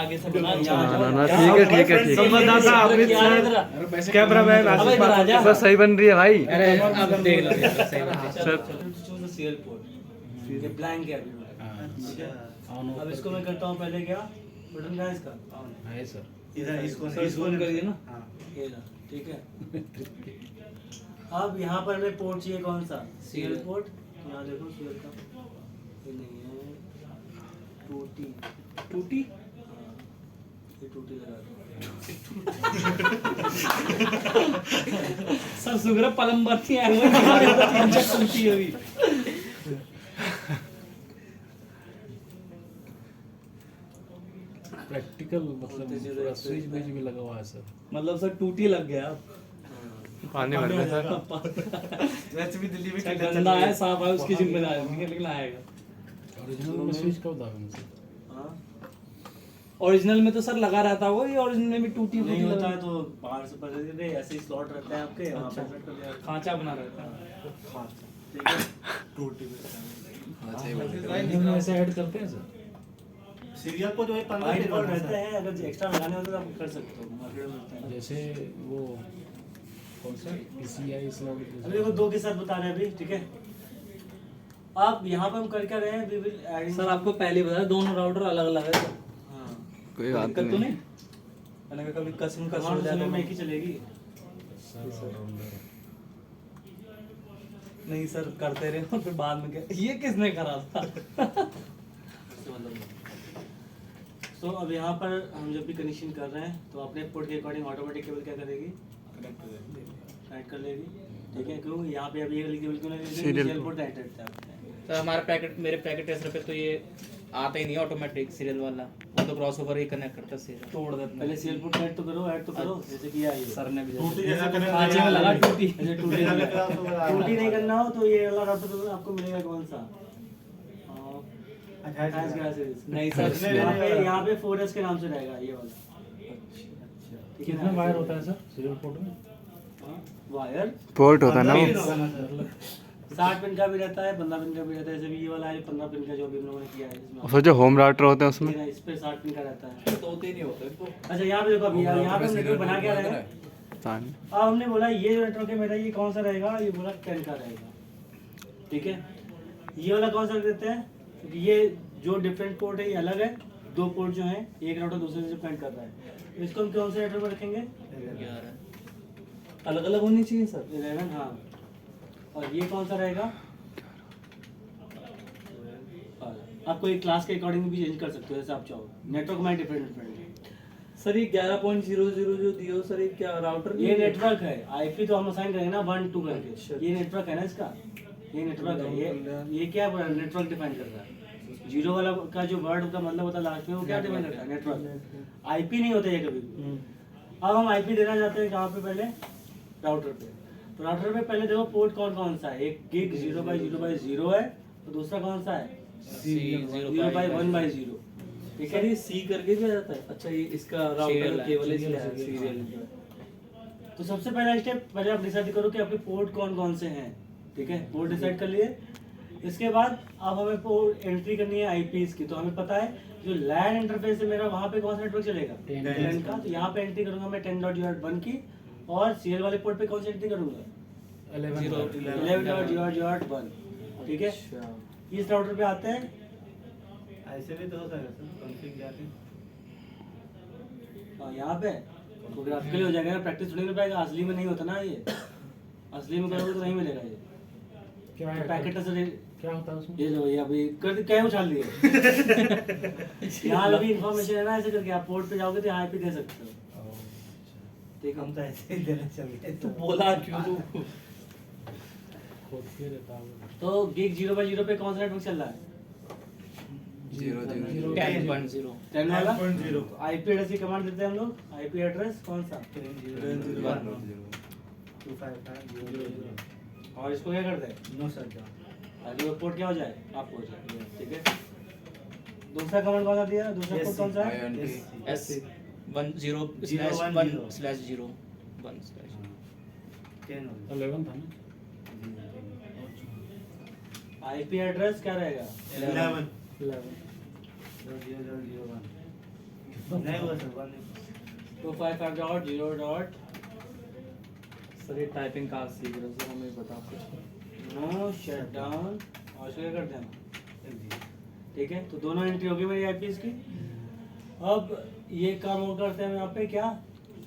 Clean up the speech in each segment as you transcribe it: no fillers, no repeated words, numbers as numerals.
आगे से बना ना ठीक है ठीक है ठीक है संवाददाता अमित सर कैमरामैन आशीष पाठक बस सही बन रही है भाई अरे अब देख लो सर सीएल पोर्ट ये ब्लैंक है अभी ठीक है। अब इसको मैं करता हूँ पहले क्या बटन का इसका ऑन है सर इधर इसको ऑन करिए ना हाँ ये ना ठीक है। अब यहाँ पर हमें पोर्ट चाहिए कौन सा सीएल पोर्ट। यहाँ देखो सीएल का ये नहीं है टूटी टूटी हाँ, ये टूटी लगा दो सर सुगरा पलंबर थी टूटी अभी प्रैक्टिकल मतलब स्विच बीच भी लगा हुआ है सर मतलब सर टूटी लग गया पानी भर में सर वैसे भी दिल्ली में गंदा है साफ है उसकी जिम्मेदारी नहीं है, लेकिन आएगा। ओरिजिनल में स्विच कब दागे सर हाँ ओरिजिनल में तो सर लगा रहता होगा, ये ओरिजिनल में भी टूटी नहीं फूटी होता लगा है तो बाहर से पता नहीं ऐसे ही स्लॉट रहता है आपके वहाँ पे सेट कर दिया खांचा बना रहता है। ठीक है टूटी में ऐसे ऐड करते हैं सर सीरियल को जो है बाई डिफॉल्ट रहते हैं, अगर एक्स्ट्रा लगाने होते तो आप कर सकते हो मार्केट में मिलता है। जैसे वो कौन सा PCI स्लॉट अभी देखो दो के साथ बता रहे हैं अभी ठीक है। आप यहाँ पर हम कर क्या रहे हैं we will adding सर आपको पहले ही बताया दोनों राउटर अलग अलग है सर, हाँ कोई बात दिक्कत तो नहीं नहीं मैंने कहा कभी कसम कसम हमारे हो जाए समय तो में एक ही चलेगी। नहीं सर करते रहे और फिर बाद में क्या ये किसने करा था तो अब यहाँ पर हम जब भी कनेक्शन कर रहे हैं तो अपने पोर्ट के अकॉर्डिंग ऑटोमेटिक केबल क्या करेगी कनेक्ट कर लेगी ठीक है। क्यों यहाँ पे अभी ये केबल क्यों लगेगी सीरियल पोर्ट कनेक्ट रहता है। सर हमारा पैकेट मेरे पैकेट टेस्टर पे तो ये आता ही नहीं ऑटोमेटिक सीरियल वाला, वो तो क्रॉसओवर ही कनेक्ट करता है सीरियल तोड़ देता पहले सीरियल पोर्ट ऐड तो करो जैसे किया है ये। सर ने भी टूटी जैसे जैसा खांचे में लगा टूटी ऐसे टूटी टूटी नहीं करना हो तो ये वाला राउटर तो आपको मिलेगा कौन सा नहीं सर यहाँ पे 4S के नाम से रहेगा ये वाला ठीक है कितना ना। वायर होता है सर सीरियल पोर्ट में वायर पोर्ट होता है ना वो 60 पिन का भी रहता है 15 पिन का भी रहता है। जैसे भी ये वाला है 15 पिन का जो भी हम लोगों ने किया है इसमें उसमें जो होम राउटर होते हैं उसमें ये ना, इस पे 60 पिन का रहता है। तो होते ही नहीं होते तो अच्छा यहाँ पे देखो अभी यहाँ पे हम नेटवर्क बना क्या रहे हैं। पता नहीं अब हमने बोला ये जो नेटवर्क है मेरा ये कौन सा रहेगा, ये बोला 10 का रहेगा ठीक है। ये वाला कौन सा रख देते हैं क्योंकि ये जो डिफरेंट पोर्ट है ये अलग है, दो पोर्ट जो है एक राउटर दूसरे से कनेक्ट कर रहा है। इसको हम कौन से नेटवर्क पर रखेंगे 11 अलग अलग होनी चाहिए सर 11 हाँ। और ये कौन सा रहेगा आप कोई क्लास के अकॉर्डिंग भी चेंज कर सकते हो जैसे आप चाहो। नेटवर्क में डिफरेंट डिफरेंट सर ये 11.00 जो दियो सर ये क्या राउटर ये नेटवर्क है। आईपी तो हम असाइन करेंगे ना 1 2 करके, ये नेटवर्क है ना इसका, ये नेटवर्क है। ये क्या नेटवर्क डिफाइन कर रहा है। जीरो वाला का जो वर्ड का मतलब होता है लास्ट में वो क्या डिफाइन करता है नेटवर्क। आईपी नहीं होता ये कभी भी। अब हम आईपी देना चाहते हैं कहाँ पे पहले राउटर पे। तो राउटर पे पहले देखो पोर्ट कौन कौन सा है, एक गिग 0/0/0 है और दूसरा कौन सा है 0/1/0 ठीक है। ये सी करके भी आ जाता है। अच्छा ये इसका राउटर केवल इसलिए है सीरियल। तो सबसे पहला स्टेप पहले आप डिसाइड करो कि आपके पोर्ट कौन कौन से हैं ठीक है। पोर्ट डिसाइड कर लिए, इसके बाद अब हमें पोर्ट एंट्री करनी है आईपीस की। तो हमें पता है जो लैन इंटरफेस है मेरा वहाँ पे कौन सा नेटवर्क चलेगा 10 का। तो यहाँ पे एंट्री करूंगा मैं 10.0.1 की और सीरियल वाले पोर्ट पे कौन सी एंट्री करूंगा 11.0.0.1 ठीक है। इस राउटर पे आते हैं ऐसे भी तो होता है सर कॉन्फ़िग जाके यहाँ पे तो ग्राफिकली हो जाएगा ना, प्रैक्टिस थोड़ी कर पाएगा। असली में नहीं होता ना ये, असली में करोगे तो नहीं मिलेगा ये। क्या तो पैकेट से क्या होता है उसमें ये लो ये अभी कर क्या उछाल दिए यहाँ अभी इन्फॉर्मेशन है ना, ऐसे करके आप पोर्ट पे जाओगे तो यहाँ पे दे सकते हो ठीक है। हम तो ऐसे ही देना चाहिए तो बोला क्यों तू खोद के रहता है तो गिग 0/0 पे कौन सा नेटवर्क चल रहा है 10.0 10 वाला आईपी एड्रेस की कमांड देते हैं हम लोग। आईपी एड्रेस कौन सा 255 और इसको क्या करते हैं नो सर क्या आगे वो पोर्ट क्या हो जाए आपको हो जाए ठीक है। दूसरा कमांड कौन सा दिया, दूसरा पोर्ट कौन सा है एस 10/1/0 11 था ना आईपी एड्रेस क्या रहेगा 11 कितना नहीं हुआ सर 255.0. सर ये टाइपिंग कहाँ सीख रहे हो सर, हमें बता कुछ। नो शट डाउन और क्या करते हैं, ठीक है। तो दोनों एंट्री होगी मेरी आईपीएस की। अब ये काम और करते हैं हम यहाँ पे क्या,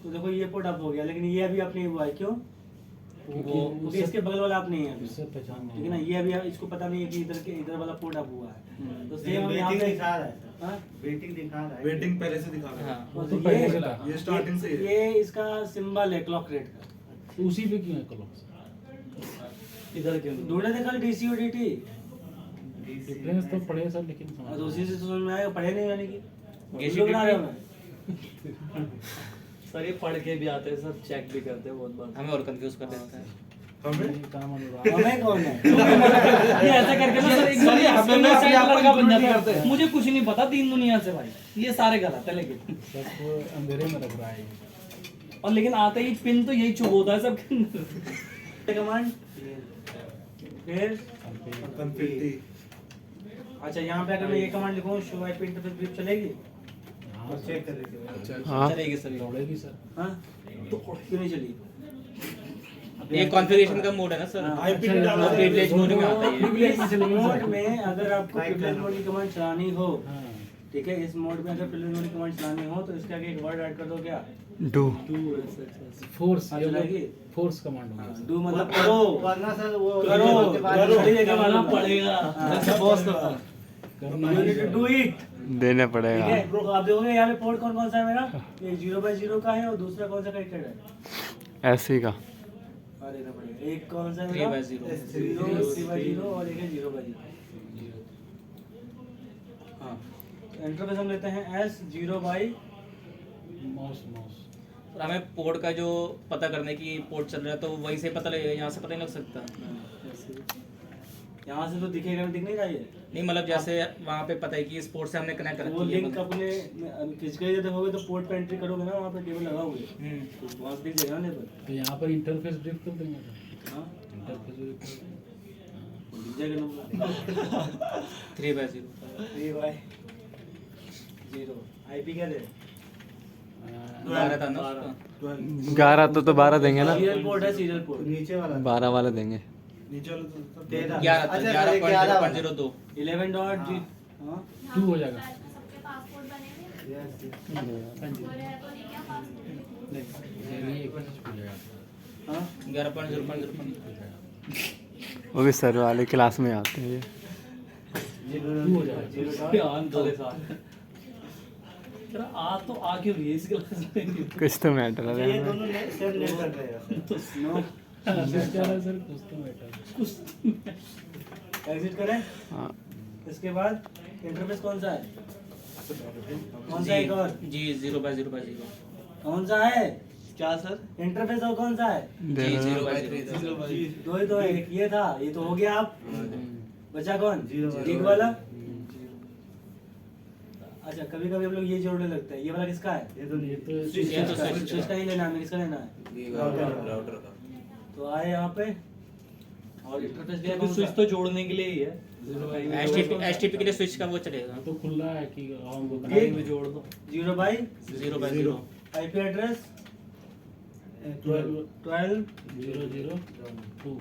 तो देखो ये पोर्ट अप हो गया, लेकिन ये अभी अपने हुआ है, क्यों? वो क्योंकि इसके बगल वाला आप नहीं है अभी, उससे पहचान ठीक है ना। ये अभी इसको पता नहीं है कि इधर वाला पोर्ट अप हुआ है। तो सेम हम यहाँ पे दिखा रहा है, हाँ? वेटिंग दिखा रहा है, वेटिंग पहले से दिखा रहा है। हाँ वो तो तो पहले से था। ये स्टार्टिंग से ही है। ये इसका सिंबल है क्लॉक रेट का। उसी पे क्यों है क्लॉक? इधर क्यों? ढूंढे थे कल डीसी और डीटी, डिफरेंस तो पड़े सर, लेकिन तो उसी से समझ में आएगा, पढ़े नहीं यानी कि ये वीडियो बना रहे हो मैं। सर ये पढ़ के भी आते हैं सर, चेक भी करते हैं बहुत बार, हमें और कंफ्यूज कर देता है। हमें ये काम अनुराग हमें कौन है? ये ऐसा करके ना सर एकदम ये हमें साइड लड़का बन जाता है। मुझे कुछ नहीं पता तीन दुनिया से भाई, ये सारे गलत है लेकिन, सबको अंधेरे में रख रहा है ये। और लेकिन आते ही पिन तो यही चुभ होता है सबके अंदर। कमांड फिर कंफिटी अच्छा यहाँ पे अगर मैं ये कमांड लिखूँ शो आईपी इंटरफेस ग्रिप चलेगी? हाँ चेक कर लेते हाँ चलेगी सर ये। दौड़ेगी सर। हाँ तो क्यों नहीं चली? ये कॉन्फ़िगरेशन का मोड है ना सर, हाँ, आईपी अच्छा, डाला प्रिविलेज मोड में आता है ये। इस मोड में अगर आपको प्रिविलेज मोड की कमांड चलानी हो, हाँ ठीक है, इस मोड में अगर प्रिविलेज मोड की कमांड चलानी हो तो इसके आगे एक वर्ड ऐड कर दो, क्या? डू फोर्स, हाँ, ये चलाएगी? फोर्स कमांड होगा सर। डू मतलब करो, वरना सर वो करो, करो चलिए करना कमांड पड़ेगा। ऐसा बॉस करता है। करना You है need to do it, देना ठीक पड़ेगा। है। आप देखोगे यहाँ पे पोर्ट कौन कौन सा है मेरा, ये 0/0 का है और दूसरा कौन सा कनेक्टेड है? ऐसे का अरे ना पड़ेगा, एक कौन सा है 3/0 3/0 और एक है 0/0। हाँ इंटरफेस हम लेते हैं एस 0/। माउस माउस सर हमें पोर्ट का जो पता करने की पोर्ट चल रहा है तो वहीं से पता लगेगा, यहाँ से पता नहीं लग सकता। यहाँ से तो दिखेगा, दिख नहीं रहा ये। नहीं मतलब जैसे वहाँ पे पता है कि इस पोर्ट से हमने कनेक्ट वो रखी है लिंक अपने फिजिकली जब देखोगे तो पोर्ट पे एंट्री करोगे ना, वहाँ पे टेबल लगा हुआ है, हम्म। तो वहाँ से दिख जाएगा ना लेबल। तो यहाँ पर इंटरफेस ड्रिफ्ट कर देंगे सर। हाँ इंटरफेस ड्रिफ्ट कर देंगे। दिख जाएगा नंबर 3/0 3/0 आईपी क्या दे? 12 था ना उसका। 11 तो 12 देंगे ना, सीरियल पोर्ट है, सीरियल पोर्ट। नीचे वाला 12 वाले देंगे। नीचे वाला तो 13 11 था, 11.0.02 11.0 हाँ 2 हो जाएगा। सबके पासपोर्ट बने हुए यस बोले हैं तो नहीं क्या पासपोर्ट? ये एक हो जाएगा। हाँ 11.0.0 वो भी सर वाले क्लास में आते हैं ये। ये 2 हो जाएगा। ध्यान दो साथ तेरा आ तो आ क्यों रही है इस क्लास में? कुछ तो मैटर ये है। दोनों सेम नेटवर्क रहेगा सर। नो सर क्या है सर, कुछ तो मैटर। एग्जिट करें। हाँ इसके बाद इंटरफेस कौन सा है, कौन सा एक और जी 0/0/0 कौन सा है? क्या सर? इंटरफेस और कौन सा है? जी 0/0 दो ही तो है, एक ये था, ये तो हो गया। आप बचा कौन? 0/0 लीग वाला। अच्छा कभी कभी हम लोग ये जोड़ने लगते हैं, ये वाला किसका है? ये तो ये तो स्विच ये तो का, स्विच स्विच का ही लेना है, हमें किसका लेना है? राउटर का तो आए यहाँ पे और इंटरफेस दिया अभी कौन स्विच सा? तो जोड़ने के लिए ही है। एचटीपी के लिए स्विच का वो चलेगा तो खुला है कि हम वो ये- में जोड़ दो। 0/0 0/0 आईपी एड्रेस 12 12। 002।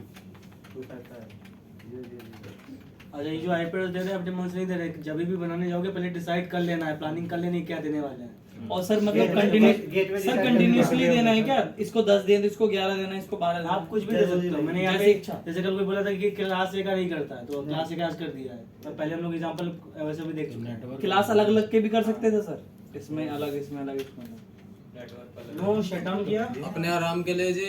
अच्छा ये जो आईपी एड्रेस दे रहे हैं अपने मन से नहीं दे रहे, जब भी बनाने जाओगे पहले डिसाइड कर लेना है, प्लानिंग कर लेनी है क्या देने वाले हैं। और सर मतलब Gateway कंटिन्यूस decide सर करना कंटिन्यूसली है। देना है क्या? इसको 10 देना, इसको 11 देना, इसको 12 देना। आप कुछ भी दे सकते हो। मैंने यहाँ पे जैसे इच्छा। जैसे कल कोई बोला था कि क्लास ए का नहीं करता है, तो क्लास ए का आज कर दिया है। तो पहले हम लोग एग्जांपल वैसे भी देख चुके हैं। नेटवर्क क्लास अलग अलग के भी कर सकते थे सर, इसमें अलग, इसमें अलग, इसमें अलग। नो शटडाउन किया। अपने आराम के लिए जी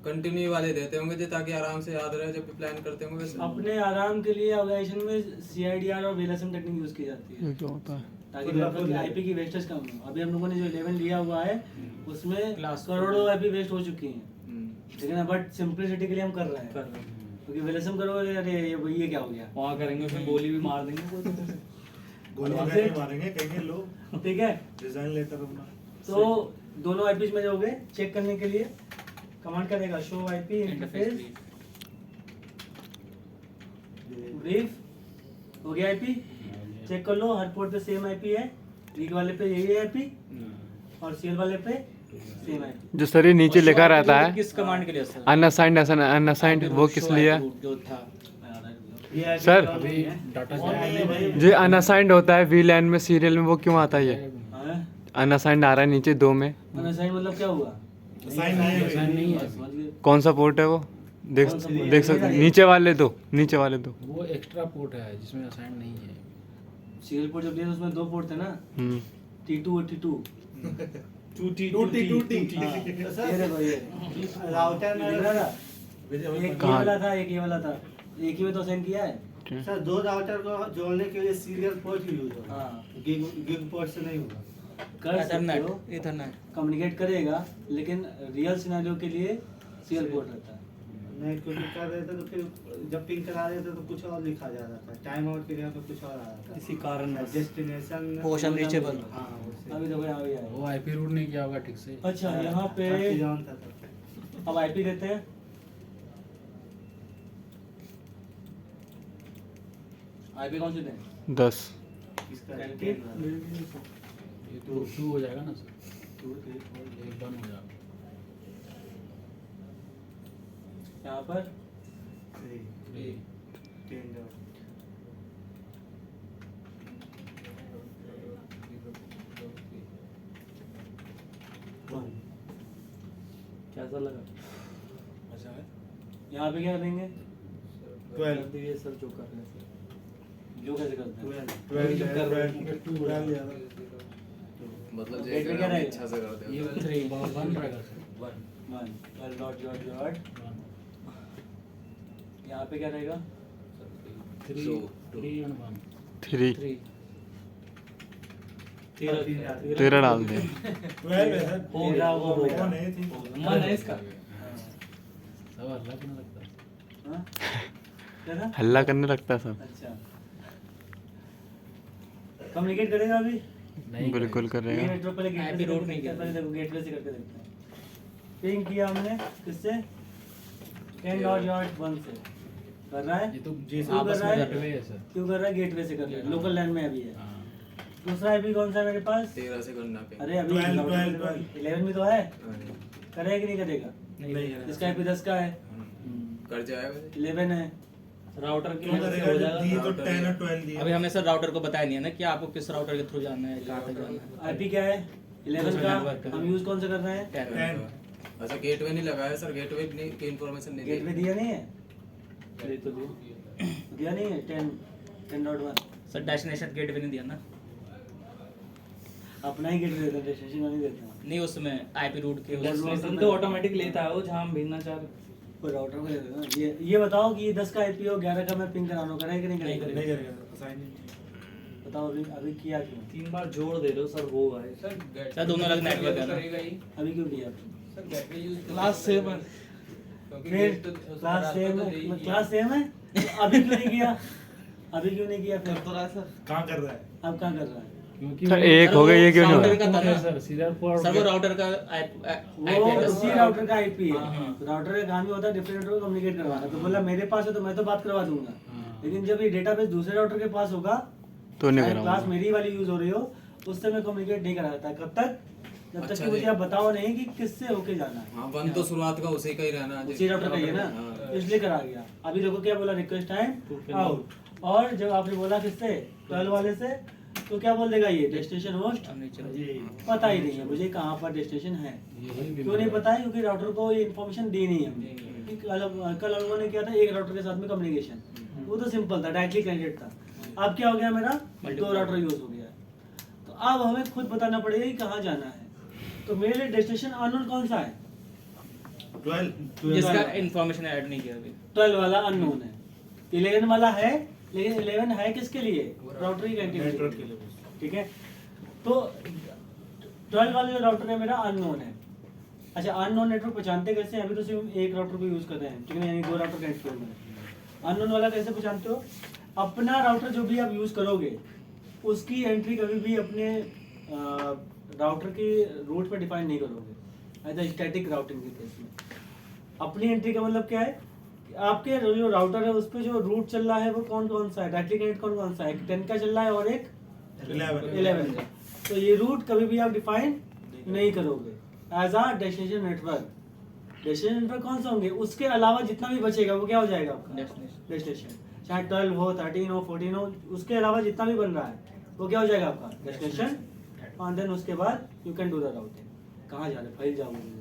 कंटिन्यू वाले देते होंगे जी, ताकि आराम से याद रहे जब भी प्लान करते होंगे वैसे। अपने आराम के लिए ऑर्गेनाइजेशन में सीआईडीआर और वीएलएसएम टेक्निक यूज की जाती है ये क्या होता है? ताकि नेटवर्क आईपी की वेस्टेज कम हो। अभी हम लोगों ने जो 11 लिया हुआ है उसमें करोड़ों आईपी वेस्ट हो चुकी हैं, ठीक है ना, बट सिंपलिसिटी के लिए हम कर रहे हैं। क्योंकि वीएलएसएम करोगे अरे ये क्या हो गया, वहाँ करेंगे, उसमें गोली भी मार देंगे कोई तो कैसे। गोली वगैरह मारेंगे कहेंगे लोग ठीक है। डिजाइन लेकर अपना। तो दोनों आईपीज में जाओगे चेक करने के लिए, कमांड करेगा शो आईपी इंटरफेस ब्रीफ। हो गया आईपी, चेक कर लो हर पोर्ट पे सेम आईपी है, ट्री वाले पे यही आईपी और सीएल वाले पे सेम आईपी। जो सर ये नीचे लिखा रहता है किस कमांड के लिए सर? अनअसाइंड अनअसाइंड वो किस लिए है जो था ये सर अभी डाटा जो अनअसाइंड होता है वीलैन में सीरियल में वो क्यों आता है ये अनअसाइंड आ रहा है नीचे 2 में अनअसाइन मतलब क्या हुआ? साइन नहीं है साइन नहीं है, समझ गए? कौन सा पोर्ट है वो देख सकते नीचे वाले दो वो एक्स्ट्रा पोर्ट है जिसमें असाइन नहीं है। सीरियल पोर्ट जब दिया था उसमें 2 पोर्ट थे ना, हम्म T2 और T2। टूटी हाँ, ये देखो ये राउटर दिख रहा में था? एक ये कहाँ? वाला था, एक ये वाला था, एक ही में तो असाइन किया है। सर 2 राउटर को जोड़ने के लिए सीरियल पोर्ट यूज होगा, हाँ गिग पोर्ट से नहीं होगा। कर सकते हो, इथरनेट इथरनेट कम्युनिकेट करेगा, लेकिन रियल सिनेरियो के लिए सीरियल पोर्ट रहता है। नहीं क्योंकि कर रहे थे तो फिर जब पिंग करा रहे थे तो कुछ और लिखा जा रहा था, टाइम आउट के लिए तो कुछ और आ रहा था। इसी कारण डेस्टिनेशन Portion reachable। हाँ उससे अभी देखो यहाँ भी आया। वो आईपी रूट नहीं किया होगा ठीक से। अच्छा यहाँ पे काफी ऑन था तब। अब आईपी देते हैं। आईपी कौन सी दें? 10 इसका कैलकुलेट। ये तो 2 हो जाएगा ना सर, 1 हो जाएगा। यहाँ पर 10 डॉट। कैसा लगा? अच्छा है। यहाँ पे क्या करेंगे? 12 ये सब जो कर रहे थे जो कैसे करते हैं? 12 मतलब Gate में क्या रहेगा? इच्छा से करते हो। ये 1 रहेगा सर। 1 dot dot. यहाँ पे क्या रहेगा? 3 and 1 3 13 डाल दे 12 है सर। हो गया, वो हो गया। वो नहीं थी। मन है इसका। सब अलग नहीं लगता। हाँ? क्या था? हल्ला करने लगता है सब अच्छा कम्युनिकेट करेगा अभी? नहीं बिल्कुल कर ये रहेगा नेटवर्क पहले IP गेटवे route नहीं किया। पहले देखो गेटवे से करके देखते हैं। पिंग किया हमने किससे? 10 डॉट डॉट 1 से कर रहा है। ये तो जी क्यों कर आपस रहा में है? गेटवे है सर। क्यों कर रहा है? गेटवे से कर रहा है, लोकल लैंड में अभी है। हाँ। दूसरा आईपी कौन सा है मेरे पास? 13 से करना पे। अरे अभी 11 में तो है, करेगा कि नहीं करेगा? इसका आईपी 10 का है, कर जाएगा। 11 है। राउटर की क्यों वजह से करेगा हो जब जाएगा। दिए तो 10 और 12 दिए। अभी हमने सर राउटर को बताया नहीं है ना कि आपको किस राउटर के थ्रू जाना है, कहाँ तक जाना है। आईपी क्या है? 11 network का। का। हम यूज कौन सा कर रहे हैं? 10। अच्छा गेटवे नहीं लगाया सर, गेटवे की इन्फॉर्मेशन नहीं गेटवे दी। दिया नहीं है? ये तो दिया नहीं है 10.1 सर डेस्टिनेशन गेट भी नहीं दिया ना? अपना ही गेटवे देता है, डेस्टिनेशन नहीं देता। नहीं उसमें आईपी रूट के डेस्टिनेशन तो ऑटोमेटिक लेता है वो जहाँ हम भेजना चाह रहे हैं। कोई राउटर को दे देना। ये बताओ कि ये 10 का आईपी हो, 11 का मैं पिंग कराना करेगा कि नहीं नहीं करेगा? करेगा सर, असाइन नहीं। बताओ अभी किया क्यों? 3 बार जोड़ दे रहे हो सर, वो है सर दोनों अलग नेटवर्क है ना। अभी क्यों किया आपने? क्लास 7 फिर क्लास सेम है, अभी क्यों नहीं किया? अभी क्यों नहीं किया फिर? कहाँ कर रहा है? अब कहाँ कर रहा है? क्योंकि सर एक हो गया ये क्यों नहीं हो राउटर रहा? का था ना सर सीरियल पोर्ट सर वो राउटर का वो उसी राउटर का आईपी है। हाँ। राउटर का काम ही होता है डिफरेंट राउटर को कम्युनिकेट करवाना। तो बोला मेरे पास है तो मैं तो बात करवा दूंगा, हाँ। लेकिन जब ये डेटाबेस दूसरे राउटर के पास होगा तो नहीं चाहे करा क्लास मेरी वाली यूज हो रही हो, उससे मैं कम्युनिकेट नहीं करा सकता। कब तक? जब तक अच्छा कि मुझे जी। आप बताओ नहीं कि किससे होके जाना है। हाँ 1 तो शुरुआत का उसी का ही रहना। उसी राउटर का ही है ना, हाँ। इसलिए करा गया। अभी देखो क्या बोला, रिक्वेस्ट टाइम आउट। और जब आपने बोला किससे? 12 वाले से, तो क्या बोल देगा ये? डेस्टिनेशन होस्ट पता ही नहीं है मुझे कहाँ पर डेस्टिनेशन है। क्यों नहीं पता है? क्योंकि राउटर को ये इन्फॉर्मेशन दी नहीं है हमने। कि कल लोगों ने किया था एक राउटर के साथ में कम्युनिकेशन, वो तो सिंपल था, डायरेक्टली कनेक्टेड था। अब क्या हो गया, मेरा 2 राउटर यूज हो गया। तो अब हमें खुद बताना पड़ेगा कि कहाँ जाना है। तो मेरे लिए डेस्टिनेशन अननोन कौन सा है? 12 जिसका इन्फॉर्मेशन ऐड नहीं किया अभी। 12 वाला अननोन है। 11 वाला है, लेकिन 11 है किसके लिए? राउटर की नेटवर्क के कनेक्टिविटी। लिए। ठीक है, तो 12 वाला जो राउटर है मेरा अननोन है। अच्छा अननोन नेटवर्क पहचानते कैसे हैं? अभी तो सिर्फ एक राउटर को यूज कर रहे हैं, ठीक है, यानी 2 राउटर कनेक्ट किए हुए हैं। अननोन वाला कैसे पहचानते हो? अपना राउटर जो भी आप यूज करोगे उसकी एंट्री कभी भी अपने राउटर के रूट पे डिफाइन नहीं करोगे। एज स्टैटिक राउटिंग के केस में अपनी एंट्री का मतलब क्या है? कि आपके जो राउटर है उस पे जो रूट चल रहा है वो कौन कौन सा है, डायरेक्टली कनेक्ट कौन कौन सा है? 10 का चल रहा है और एक 11 का। तो ये रूट कभी भी आप डिफाइन नहीं करोगे as a destination network. Destination network कौन सा होंगे, उसके अलावा जितना भी बचेगा वो क्या हो जाएगा आपका डेस्टिनेशन। चाहे 12 हो, 13 हो, 14 हो, उसके अलावा जितना भी बन रहा है वो क्या हो जाएगा आपका डेस्टिनेशन। और देन उसके बाद you can do the routing. कहाँ जा रहे, फैल जाओगे।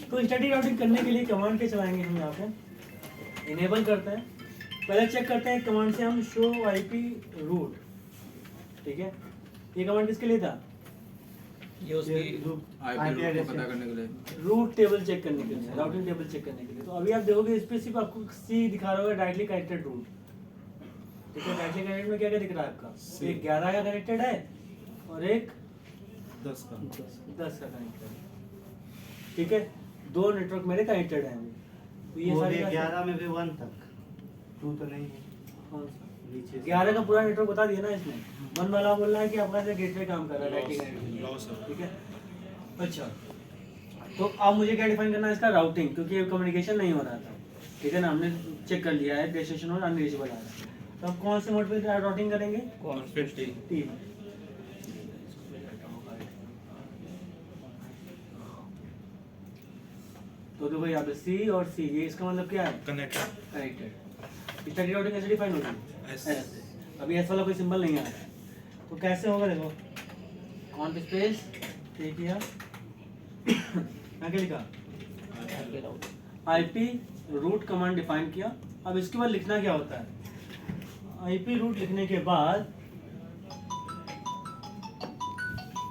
तो स्टैटिक राउटिंग करने के लिए कमांड के चलाएंगे हम यहाँ पे। इनेबल करते हैं, पहले चेक करते हैं कमांड से हम शो आईपी रूट, ठीक है। ये कमांड किसके लिए था, ये उसकी आईपी रूट को पता करने के लिए। रूट टेबल चेक करने के लिए, राउटिंग टेबल चेक करने के लिए। तो अभी आप देखोगे इस पे सिर्फ आपको सी दिखा रहा होगा, डायरेक्टली कनेक्टेड रूट, ठीक है। डायरेक्टली कनेक्टेड में क्या क्या दिख रहा है आपका, एक 11 का कनेक्टेड है और एक 10 का 10 का कनेक्टेड है, ठीक है। दो नेटवर्क मेरे कनेक्टेड हैं। तो ये वो सारी भी बातें- 11 में भी 1 तक, 2 तो नहीं है कौन सा? नीचे 11 का पूरा नेटवर्क बता दिया ना इसमें। 1 वाला बोल रहा है कि आपका गेटवे काम कर रहा है डायरेक्टली कनेक्ट के लिए, लॉस है। ठीक है। अच्छा, तो अब मुझे क्या डिफाइन करना है इसका, राउटिंग, क्योंकि कम्युनिकेशन नहीं हो रहा था, ठीक है ना। हमने चेक कर लिया है डेस्टिनेशन और अनरीचेबल आ रहा है। तो अब कौन से मोड पे राउटिंग करेंगे, कौन 3। तो देखो यहाँ पे सी और सी, ये इसका मतलब क्या है, कनेक्टेड कनेक्टेड। स्टैटिक राउटिंग कैसे डिफाइन होगी, S। ऐसे। अभी एस वाला कोई सिंबल नहीं आ रहा है, तो कैसे होगा, देखो कॉन्ट स्पेस ये किया, क्या लिखा, आईपी रूट कमांड डिफाइन किया। अब इसके बाद लिखना क्या होता है, आईपी रूट लिखने के बाद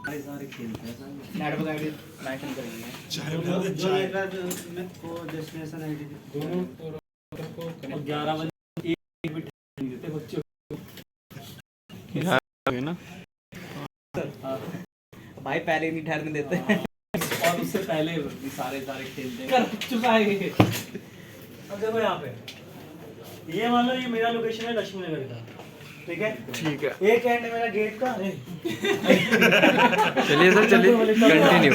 सारे खेलते हैं नेटवर्क आईडी मेंशन करेंगे। चाय जो बना दे, जो चाय। नेटवर्क में वो डेस्टिनेशन आईडी दोनों राउटर को और कनेक्ट 11 बजे एक भी नहीं देते बच्चों है ना। भाई पहले नहीं ठहरने देते। और उससे पहले भी सारे खेलते हैं कर चुकाएंगे। अब देखो यहाँ पे ये मान लो ये मेरा लोकेशन है लक्ष्मी नगर का, ठीक है। ठीक है, एक एंड है मेरा गेट का, चलिए सर, चलिए कंटिन्यू।